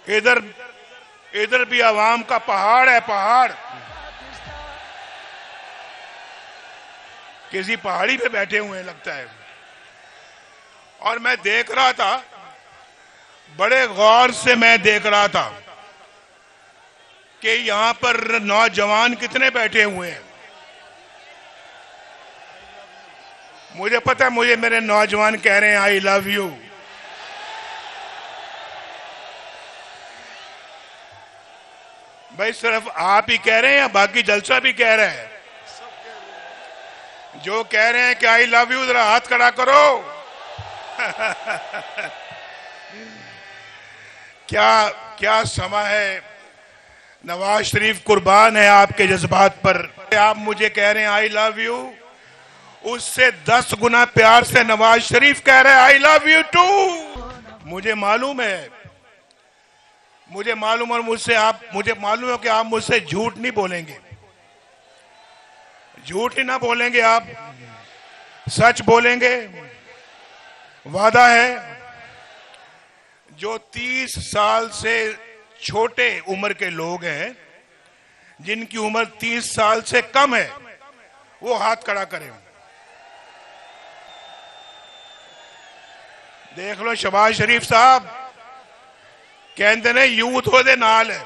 इधर इधर भी आवाम का पहाड़ है, पहाड़। किसी पहाड़ी पे बैठे हुए हैं लगता है। और मैं देख रहा था, बड़े गौर से मैं देख रहा था कि यहां पर नौजवान कितने बैठे हुए हैं। मुझे पता है, मुझे मेरे नौजवान कह रहे हैं आई लव यू। भाई सिर्फ आप ही कह रहे हैं या बाकी जलसा भी कह रहे हैं? जो कह रहे हैं कि आई लव यू, जरा हाथ खड़ा करो। क्या क्या समा है। नवाज शरीफ कुर्बान है आपके जज्बात पर। आप मुझे कह रहे हैं आई लव यू, उससे 10 गुना प्यार से नवाज शरीफ कह रहे हैं आई लव यू टू। मुझे मालूम है, मुझे मालूम, और मुझे मालूम है कि आप मुझसे झूठ नहीं बोलेंगे। झूठ ही ना बोलेंगे, आप सच बोलेंगे। वादा है। जो 30 साल से छोटे उम्र के लोग हैं, जिनकी उम्र 30 साल से कम है, वो हाथ खड़ा करें। देख लो शहबाज शरीफ साहब कहते ने यूथ ओदे नाल है।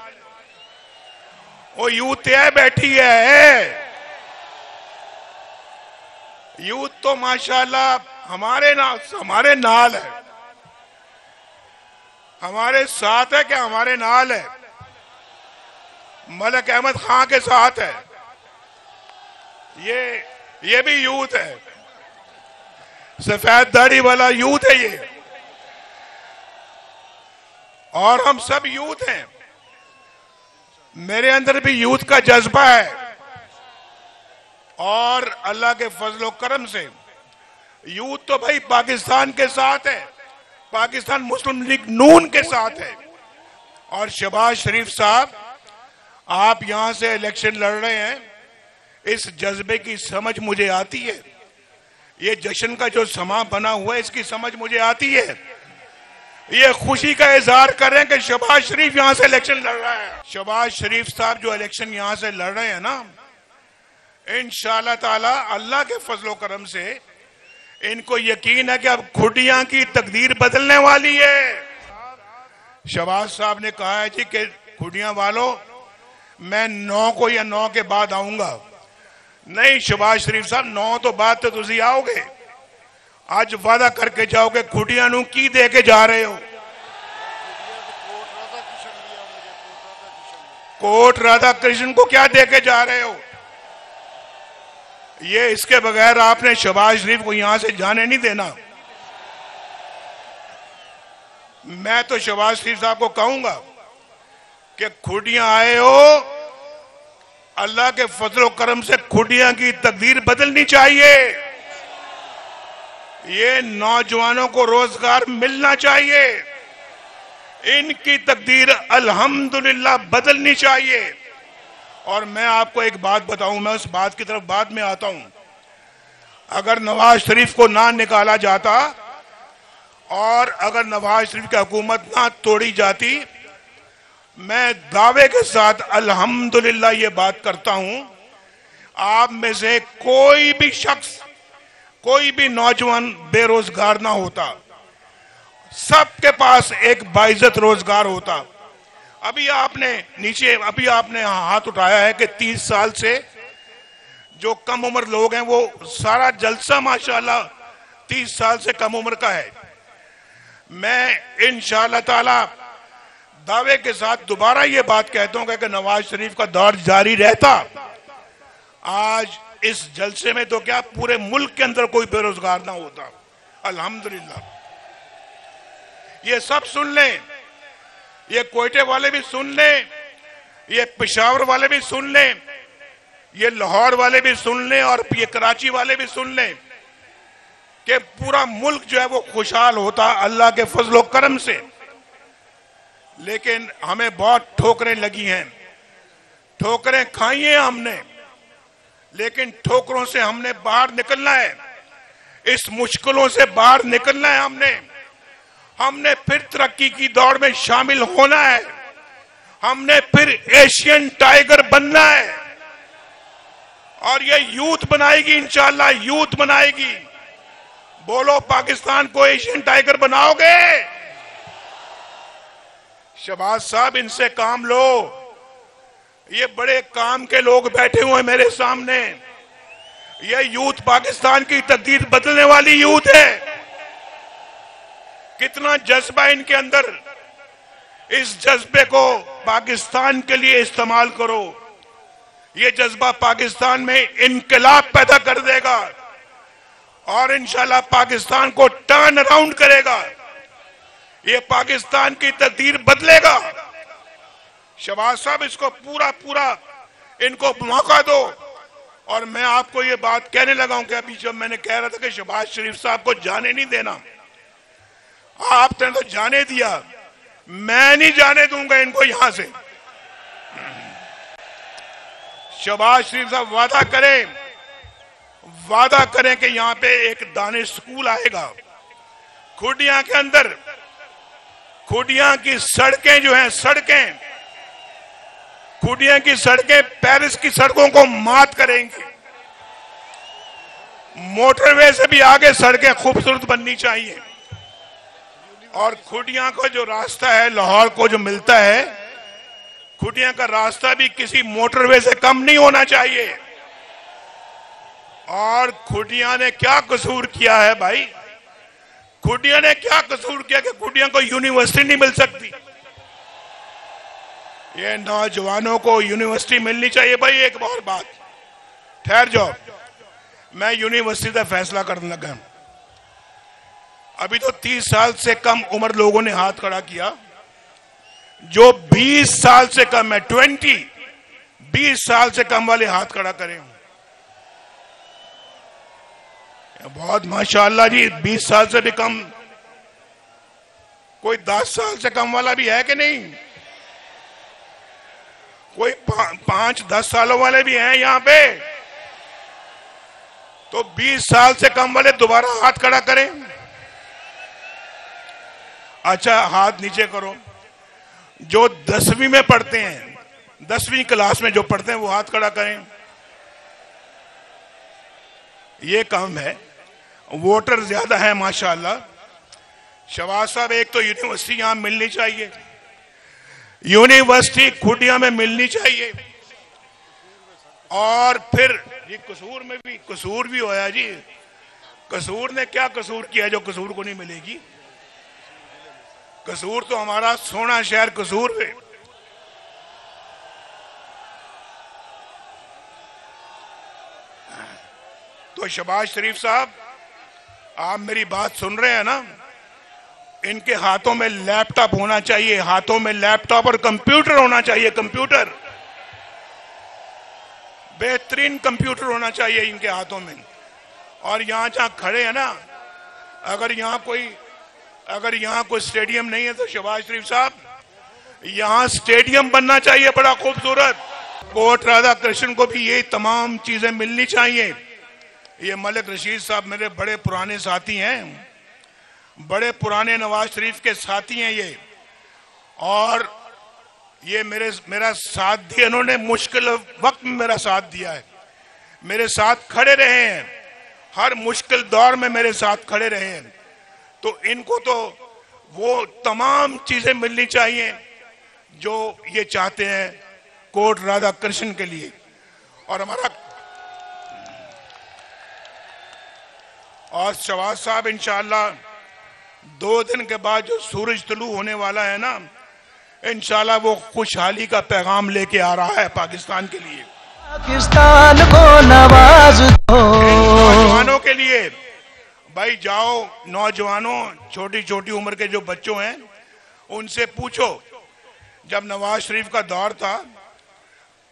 वो यूथ है बैठी है। यूथ तो माशाल्लाह हमारे नाल है, हमारे साथ है। क्या हमारे नाल है? मलिक अहमद खान के साथ है। ये भी यूथ है, सफेद दाढ़ी वाला यूथ है ये। और हम सब यूथ हैं। मेरे अंदर भी यूथ का जज्बा है। और अल्लाह के फजलो करम से यूथ तो भाई पाकिस्तान के साथ है, पाकिस्तान मुस्लिम लीग नून के साथ है। और शहबाज शरीफ साहब, आप यहां से इलेक्शन लड़ रहे हैं, इस जज्बे की समझ मुझे आती है। ये जश्न का जो समा बना हुआ है, इसकी समझ मुझे आती है। ये खुशी का इजहार कर रहे हैं कि शहबाज शरीफ यहां से इलेक्शन लड़ रहा है। शहबाज शरीफ साहब जो इलेक्शन यहां से लड़ रहे हैं ना, इंशाअल्लाह ताला अल्लाह के फजलो करम से इनको यकीन है कि अब खुडियां की तकदीर बदलने वाली है। शहबाज साहब ने कहा है जी कि खुडियां वालों, मैं 9 को या 9 के बाद आऊंगा। नहीं शहबाज शरीफ साहब, 9 तो बाद तो तुसी आओगे। आज वादा करके जाओगे खुडियां नू की दे के जा रहे हो? कोट राधा कृष्ण को क्या दे के जा रहे हो? ये इसके बगैर आपने शहबाज शरीफ को यहां से जाने नहीं देना। मैं तो शहबाज शरीफ साहब को कहूंगा कि खुडियां आए हो, अल्लाह के फजलो करम से खुडियां की तकदीर बदलनी चाहिए। ये नौजवानों को रोजगार मिलना चाहिए। इनकी तकदीर अल्हम्दुलिल्लाह बदलनी चाहिए। और मैं आपको एक बात बताऊं, मैं उस बात की तरफ बाद में आता हूं। अगर नवाज शरीफ को ना निकाला जाता और अगर नवाज शरीफ की हुकूमत ना तोड़ी जाती, मैं दावे के साथ अल्हम्दुलिल्लाह ये बात करता हूं, आप में से कोई भी शख्स, कोई भी नौजवान बेरोजगार ना होता। सबके पास एक बाइज्जत रोजगार होता। अभी आपने हाथ उठाया है कि 30 साल से जो कम उम्र लोग हैं, वो सारा जलसा माशाल्लाह 30 साल से कम उम्र का है। मैं इंशाअल्लाह ताला दावे के साथ दोबारा ये बात कहता हूं कि नवाज शरीफ का दौर जारी रहता, आज इस जलसे में तो क्या पूरे मुल्क के अंदर कोई बेरोजगार ना होता। अल्हम्दुलिल्लाह। ये सब सुन लें, ये कोयटे वाले भी सुन लें, ये पेशावर वाले भी सुन लें, ये लाहौर वाले भी सुन लें, और ये कराची वाले भी सुन लें कि पूरा मुल्क जो है वो खुशहाल होता अल्लाह के फजलो करम से। लेकिन हमें बहुत ठोकरें लगी हैं, ठोकरें खाई हैं हमने, लेकिन ठोकरों से हमने बाहर निकलना है। इस मुश्किलों से बाहर निकलना है हमने। हमने फिर तरक्की की दौड़ में शामिल होना है, हमने फिर एशियन टाइगर बनना है और ये यूथ बनाएगी, इंशाल्लाह यूथ बनाएगी। बोलो, पाकिस्तान को एशियन टाइगर बनाओगे? शहबाज साहब, इनसे काम लो। ये बड़े काम के लोग बैठे हुए हैं मेरे सामने। ये यूथ पाकिस्तान की तकदीर बदलने वाली यूथ है। कितना जज्बा इनके अंदर, इस जज्बे को पाकिस्तान के लिए इस्तेमाल करो। ये जज्बा पाकिस्तान में इनकलाब पैदा कर देगा और इंशाल्लाह पाकिस्तान को टर्न अराउंड करेगा। ये पाकिस्तान की तकदीर बदलेगा। शहबाज साहब, इसको पूरा पूरा इनको मौका दो। और मैं आपको ये बात कहने लगा हूं कि अभी जब मैंने कह रहा था कि शहबाज शरीफ साहब को जाने नहीं देना, आपने तो जाने दिया, मैं नहीं जाने दूंगा इनको यहां से। शहबाज शरीफ साहब वादा करें कि यहां पे एक दानिश स्कूल आएगा। खुडिया के अंदर, खुडिया की सड़कें जो हैं, खुडिया की सड़कें पेरिस की सड़कों को मात करेंगी। मोटरवे से भी आगे सड़कें खूबसूरत बननी चाहिए। और खुडिया का जो रास्ता है, लाहौर को जो मिलता है, खुडिया का रास्ता भी किसी मोटरवे से कम नहीं होना चाहिए। और खुडिया ने क्या कसूर किया है भाई? खुडिया ने क्या कसूर किया कि खुडिया को यूनिवर्सिटी नहीं मिल सकती? ये नौजवानों को यूनिवर्सिटी मिलनी चाहिए भाई। एक और बात, ठहर जाओ, मैं यूनिवर्सिटी का फैसला करने लगा। अभी तो 30 साल से कम उम्र लोगों ने हाथ खड़ा किया। जो 20 साल से कम है, 20 साल से कम वाले हाथ खड़ा करें। बहुत माशाअल्लाह जी, 20 साल से भी कम। कोई 10 साल से कम वाला भी है कि नहीं? कोई 5-10 सालों वाले भी हैं यहां पे? तो 20 साल से कम वाले दोबारा हाथ खड़ा करें। अच्छा, हाथ नीचे करो। जो 10वीं में पढ़ते हैं, 10वीं क्लास में जो पढ़ते हैं, वो हाथ खड़ा करें। ये काम है। वोटर ज्यादा है माशाअल्लाह। शहबाज साहब, एक तो यूनिवर्सिटी यहां मिलनी चाहिए, यूनिवर्सिटी खुडिया में मिलनी चाहिए। और फिर ये कसूर में भी कसूर भी होया जी। कसूर ने क्या कसूर किया जो कसूर को नहीं मिलेगी? कसूर तो हमारा सोना शहर कसूर है। तो शहबाज शरीफ साहब, आप मेरी बात सुन रहे हैं ना? इनके हाथों में लैपटॉप होना चाहिए, हाथों में लैपटॉप और कंप्यूटर होना चाहिए। कंप्यूटर, बेहतरीन कंप्यूटर होना चाहिए इनके हाथों में। और यहां जहां खड़े हैं ना, अगर यहां कोई स्टेडियम नहीं है तो शहबाज शरीफ साहब, यहां स्टेडियम बनना चाहिए बड़ा खूबसूरत। कोर्ट राधा कृष्ण को भी ये तमाम चीजें मिलनी चाहिए। ये मलिक रशीद साहब मेरे बड़े पुराने साथी हैं, बड़े पुराने नवाज शरीफ के साथी हैं ये। और ये मेरा साथ दिया, इन्होंने मुश्किल वक्त में मेरा साथ दिया है, मेरे साथ खड़े रहे हैं, हर मुश्किल दौर में मेरे साथ खड़े रहे हैं। तो इनको तो वो तमाम चीजें मिलनी चाहिए जो ये चाहते हैं कोर्ट राधा कृष्ण के लिए। और शहबाज साहब, इंशाअल्लाह 2 दिन के बाद जो सूरज तुलू होने वाला है ना, इंशाअल्लाह वो खुशहाली का पैगाम लेके आ रहा है पाकिस्तान के लिए, पाकिस्तान को नवाज दो। नौजवानों के लिए। भाई जाओ, नौजवानों, छोटी छोटी उम्र के जो बच्चों हैं उनसे पूछो, जब नवाज शरीफ का दौर था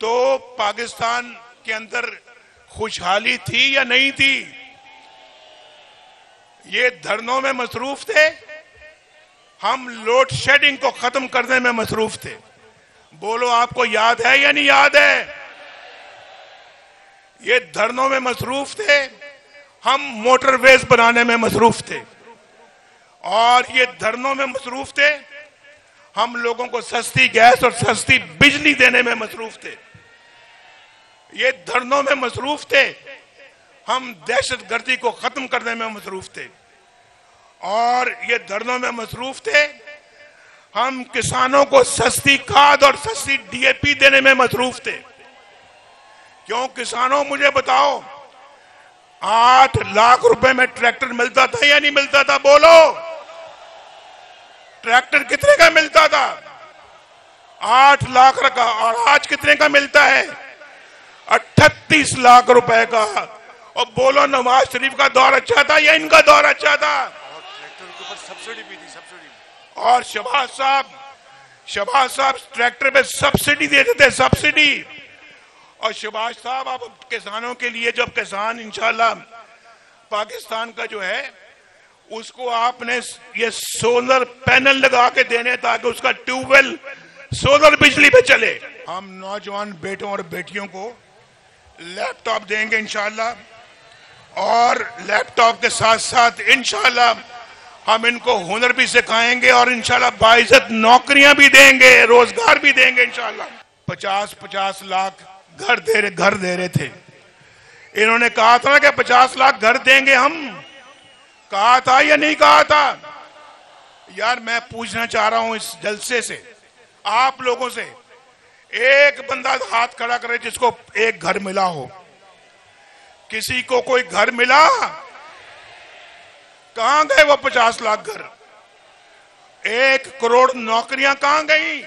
तो पाकिस्तान के अंदर खुशहाली थी या नहीं थी? ये धरनों में मसरूफ थे, हम लोड शेडिंग को खत्म करने में मसरूफ थे। बोलो, आपको याद है या नहीं याद है? ये धरनों में मसरूफ थे, हम मोटरवेज बनाने में मसरूफ थे। और ये धरनों में मसरूफ थे। हम लोगों को सस्ती गैस और सस्ती बिजली देने में मसरूफ थे। ये धरनों में मसरूफ थे। हम दहशतगर्दी को खत्म करने में मसरूफ थे। और ये धरनों में मसरूफ थे। हम किसानों को सस्ती खाद और सस्ती डीएपी देने में मसरूफ थे। क्यों किसानों, मुझे बताओ, 8 लाख रुपए में ट्रैक्टर मिलता था या नहीं मिलता था? बोलो, ट्रैक्टर कितने का मिलता था? 8 लाख का। और आज कितने का मिलता है? 38 लाख रुपए का। और बोलो, नवाज शरीफ का दौर अच्छा था या इनका दौर अच्छा था? और ट्रैक्टर के ऊपर सब्सिडी भी थी, सब्सिडी। और शहबाज साहब ट्रैक्टर पे सब्सिडी देते थे, सब्सिडी। और शहबाज साहब, अब किसानों के लिए, जब किसान इंशाल्लाह पाकिस्तान का जो है उसको आपने ये सोलर पैनल लगा के देने ताकि उसका ट्यूबवेल सोलर बिजली पे चले। हम नौजवान बेटों और बेटियों को लैपटॉप देंगे इंशाल्लाह। और लैपटॉप के साथ साथ इंशाल्लाह हम इनको हुनर भी सिखाएंगे और इंशाल्लाह बाइज्जत नौकरियां भी देंगे, रोजगार भी देंगे इंशाल्लाह। 50-50 लाख घर दे रहे थे। इन्होंने कहा था ना कि 50 लाख घर देंगे हम, कहा था या नहीं कहा था? यार, मैं पूछना चाह रहा हूं इस जलसे से, आप लोगों से, एक बंदा हाथ खड़ा करे जिसको एक घर मिला हो। किसी को कोई घर मिला? कहां गए वो 50 लाख घर? 1 करोड़ नौकरियां कहां गई?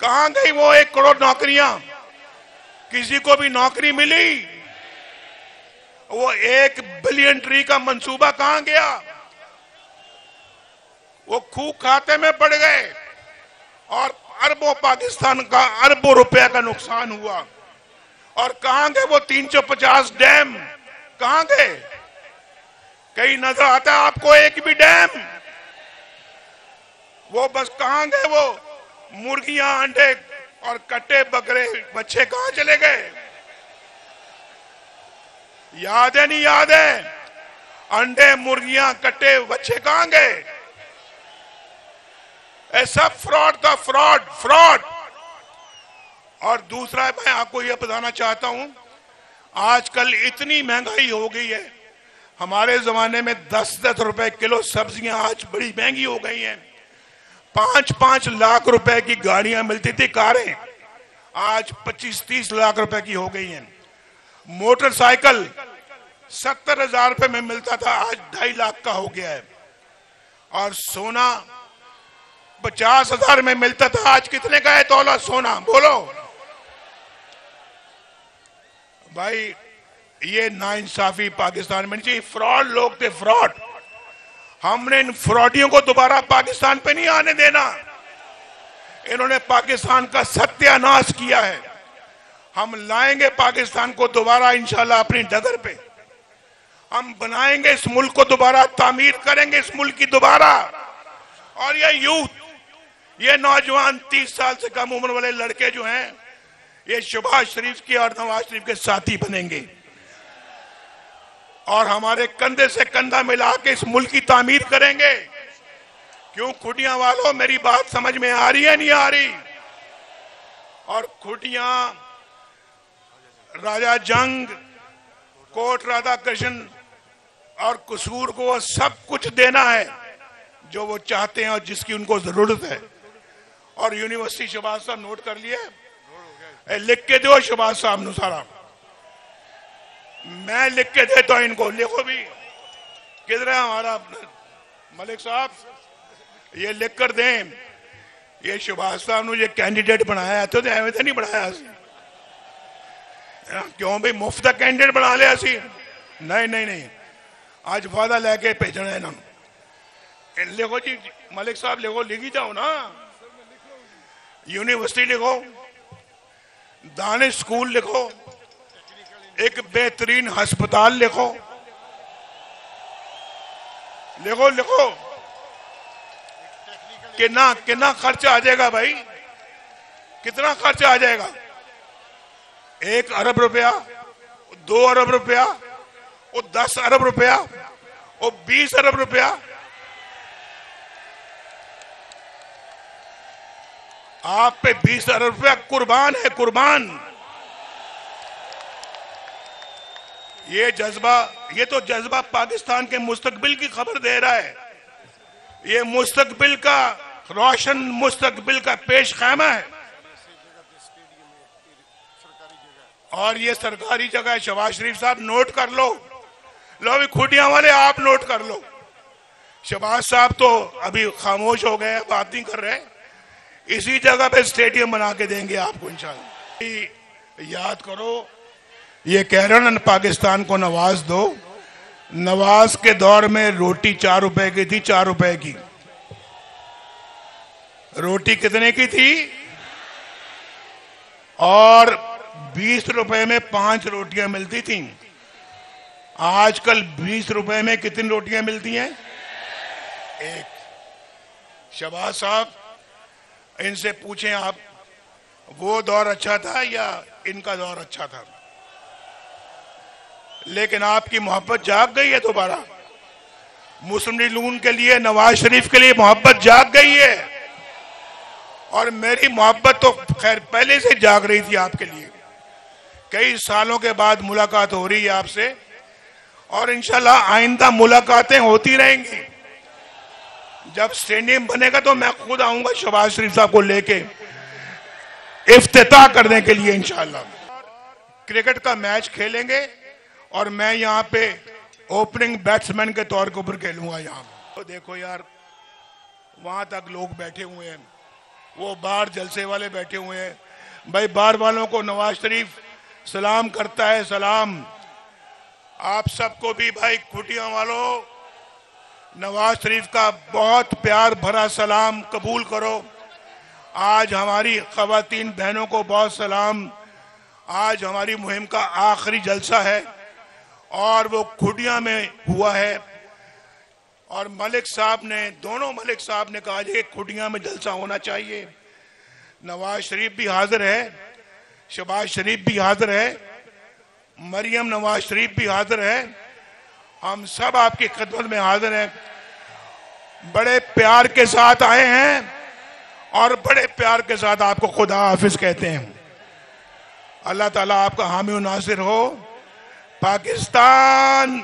कहां गई वो 1 करोड़ नौकरियां? किसी को भी नौकरी मिली? वो 1 बिलियन ट्री का मंसूबा कहां गया? वो खूह खाते में पड़ गए और अरबों, पाकिस्तान का अरबों रुपए का नुकसान हुआ। और कहां गए वो 350 डैम? कहां गए? कहीं नजर आता है आपको एक भी डैम? वो बस कहां गए वो मुर्गियां, अंडे और कट्टे बकरे बच्चे कहां चले गए? याद है नहीं याद है? अंडे, मुर्गियां, कट्टे बच्चे कहां गए? सब फ्रॉड था, फ्रॉड। और दूसरा मैं आपको यह बताना चाहता हूं, आजकल इतनी महंगाई हो गई है। हमारे जमाने में 10-10 रुपए किलो सब्जियां आज बड़ी महंगी हो गई हैं। 5-5 लाख रुपए की गाड़ियां मिलती थी, कारें, आज 25-30 लाख रुपए की हो गई हैं। मोटरसाइकिल 70,000 रुपए में मिलता था, आज 2.5 लाख का हो गया है। और सोना 50,000 में मिलता था, आज कितने का है तोला सोना? बोलो भाई, ये नाइंसाफी पाकिस्तान में नहीं चाहिए। फ्रॉड लोग थे, फ्रॉड। हमने इन फ्रॉडियों को दोबारा पाकिस्तान पे नहीं आने देना। इन्होंने पाकिस्तान का सत्यानाश किया है। हम लाएंगे पाकिस्तान को दोबारा इंशाल्लाह अपनी डगर पे। हम बनाएंगे इस मुल्क को दोबारा, तामीर करेंगे इस मुल्क की दोबारा। और ये यूथ, ये नौजवान 30 साल से कम उम्र वाले लड़के जो हैं, ये शहबाज शरीफ के और नवाज शरीफ के साथी बनेंगे और हमारे कंधे से कंधा मिला के इस मुल्क की तामीर करेंगे। क्यों खुटियां वालों, मेरी बात समझ में आ रही है नहीं आ रही? और खुटियां, राजा जंग, कोट राधा कृष्ण और कसूर को सब कुछ देना है जो वो चाहते हैं और जिसकी उनको जरूरत है। और यूनिवर्सिटी शहबाज साहब नोट कर लिए, लिख के दो शहबाज साहब नु सारा, मैं लिख के देता हूं इनको, लिखो भी। किधर है हमारा मलिक साहब? ये लिख कर दें। ये शहबाज साहब ने ये कैंडिडेट बनाया तो एवं तो नहीं बनाया, क्यों भाई मुफ्त का कैंडिडेट बना लिया सी? नहीं, आज वादा लेके भेजना है इन्होंने। लिखो जी मलिक साहब, लिखो, लिखी जाओ ना। यूनिवर्सिटी लिखो, दानिश स्कूल लिखो, एक बेहतरीन अस्पताल लिखो, लिखो। कितना खर्चा आ जाएगा भाई? कितना खर्चा आ जाएगा? 1 अरब रुपया, 2 अरब रुपया, और 10 अरब रुपया, और 20 अरब रुपया। आप पे 20 अरब रुपया कुर्बान है, कुर्बान। ये तो जज्बा पाकिस्तान के मुस्तकबिल की खबर दे रहा है। ये मुस्तकबिल का, रोशन मुस्तकबिल का पेश खैमा है। और ये सरकारी जगह है। शहबाज शरीफ साहब नोट कर लो अभी खुटियां वाले आप नोट कर लो। शहबाज साहब तो अभी खामोश हो गए, बात नहीं कर रहे। इसी जगह पे स्टेडियम बना के देंगे आपको इंशाल्लाह। याद करो, ये कह रहे हो ना, पाकिस्तान को नवाज दो। नवाज के दौर में रोटी 4 रुपए की थी, 4 रुपए की। रोटी कितने की थी? और 20 रुपए में 5 रोटियां मिलती थी। आजकल 20 रुपए में कितनी रोटियां मिलती हैं? एक। शहबाज साहब, इनसे पूछें आप, वो दौर अच्छा था या इनका दौर अच्छा था? लेकिन आपकी मोहब्बत जाग गई है दोबारा। मुस्लिम लीग नून के लिए, नवाज शरीफ के लिए मोहब्बत जाग गई है। और मेरी मोहब्बत तो खैर पहले से जाग रही थी आपके लिए। कई सालों के बाद मुलाकात हो रही है आपसे, और इंशाल्लाह आइंदा मुलाकातें होती रहेंगी। जब स्टेडियम बनेगा तो मैं खुद आऊंगा शहबाज शरीफ साहब को लेके इफ्तिताह करने के लिए इंशाल्लाह। क्रिकेट का मैच खेलेंगे और मैं यहाँ पे ओपनिंग बैट्समैन के तौर के ऊपर खेलूंगा यहाँ। तो देखो यार, वहां तक लोग बैठे हुए हैं, वो बाहर जलसे वाले बैठे हुए हैं। भाई, बाहर वालों को नवाज शरीफ सलाम करता है, सलाम। आप सबको भी भाई, खुटियां वालों, नवाज शरीफ का बहुत प्यार भरा सलाम कबूल करो। आज हमारी खवातीन बहनों को बहुत सलाम। आज हमारी मुहिम का आखिरी जलसा है और वो खुटियां में हुआ है। और मलिक साहब ने, दोनों मलिक साहब ने कहा कि खुटियां में जलसा होना चाहिए। नवाज शरीफ भी हाजिर है, शहबाज शरीफ भी हाजिर है, मरियम नवाज शरीफ भी हाजिर है। हम सब आपकी खिदमत में हाजिर हैं। बड़े प्यार के साथ आए हैं और बड़े प्यार के साथ आपको खुदा हाफिज कहते हैं। अल्लाह ताला आपका हामी और नासिर हो। पाकिस्तान